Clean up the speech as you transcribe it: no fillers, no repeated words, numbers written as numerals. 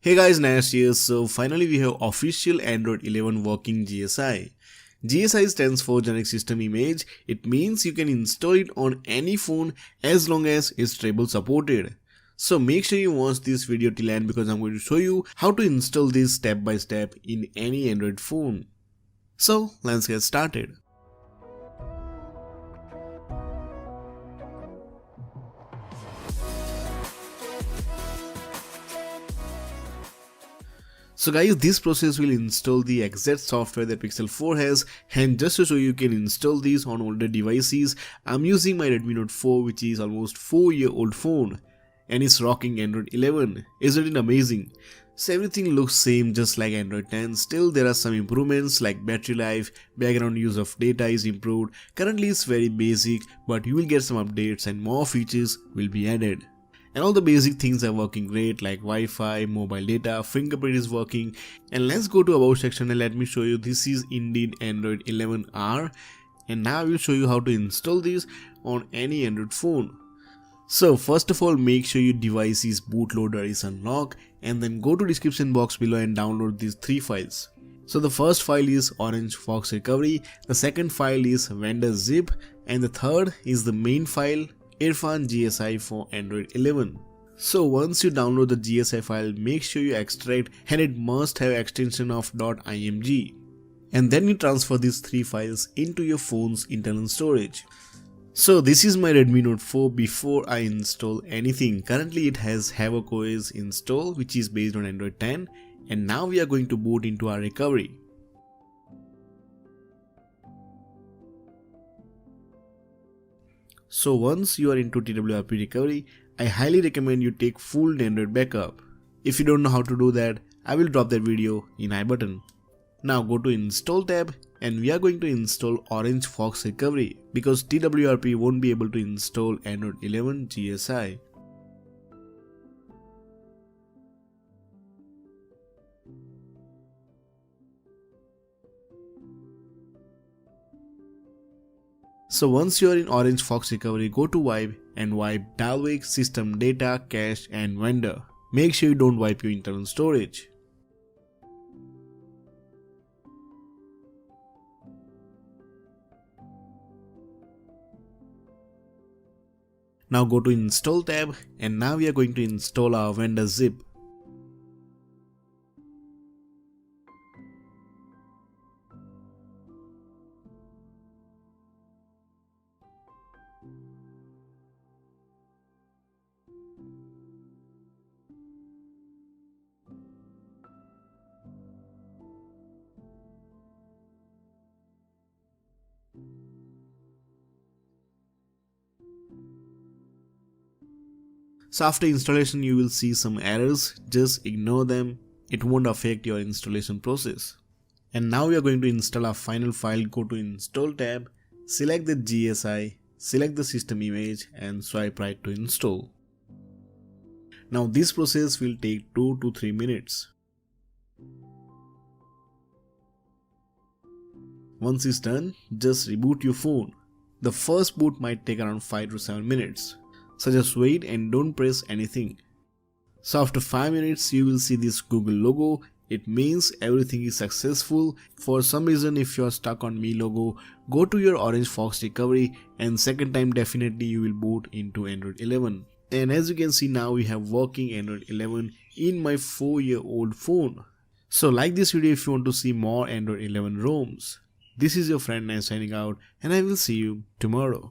Hey guys, Nash here. So finally we have official Android 11 working GSI. GSI stands for Generic System Image. It means you can install it on any phone as long as it's treble supported. So make sure you watch this video till end because I'm going to show you how to install this step by step in any Android phone. So let's get started. So guys, this process will install the exact software that Pixel 4 has, and just to show you can install these on older devices, I'm using my Redmi Note 4, which is almost 4-year-old phone and it's rocking Android 11. Isn't it amazing? So everything looks same just like Android 10, still there are some improvements like battery life, background use of data is improved. Currently it's very basic, but you will get some updates and more features will be added. And all the basic things are working great like Wi-Fi, mobile data, fingerprint is working. And let's go to about section and let me show you this is indeed Android 11R. And now I will show you how to install this on any Android phone. So first of all, make sure your device's bootloader is unlocked and then go to description box below and download these 3 files. So the first file is Orange Fox Recovery, the second file is vendor zip, and the third is the main file Irfan GSI for Android 11. So once you download the GSI file, make sure you extract and it must have extension of .img. And then you transfer these 3 files into your phone's internal storage. So this is my Redmi Note 4 before I install anything. Currently it has ABcours installed, which is based on Android 10, and now we are going to boot into our recovery. So once you are into TWRP recovery, I highly recommend you take full Android backup. If you don't know how to do that, I will drop that video in I button. Now go to install tab and we are going to install Orange Fox Recovery because TWRP won't be able to install Android 11 GSI. So once you are in Orange Fox Recovery, go to wipe and wipe Dalvik, system data, cache and vendor. Make sure you don't wipe your internal storage. Now go to install tab and now we are going to install our vendor zip. So after installation you will see some errors, just ignore them, it won't affect your installation process. And now we are going to install our final file. Go to install tab, select the GSI, select the system image and swipe right to install. Now this process will take 2 to 3 minutes. Once it's done, just reboot your phone. The first boot might take around 5 to 7 minutes. So just wait and don't press anything. So after 5 minutes you will see this Google logo. It means everything is successful. For some reason if you are stuck on Me logo, go to your Orange Fox Recovery and second time definitely you will boot into Android 11. And as you can see now we have working Android 11 in my 4-year-old phone. So like this video if you want to see more Android 11 ROMs. This is your friend Nash signing out and I will see you tomorrow.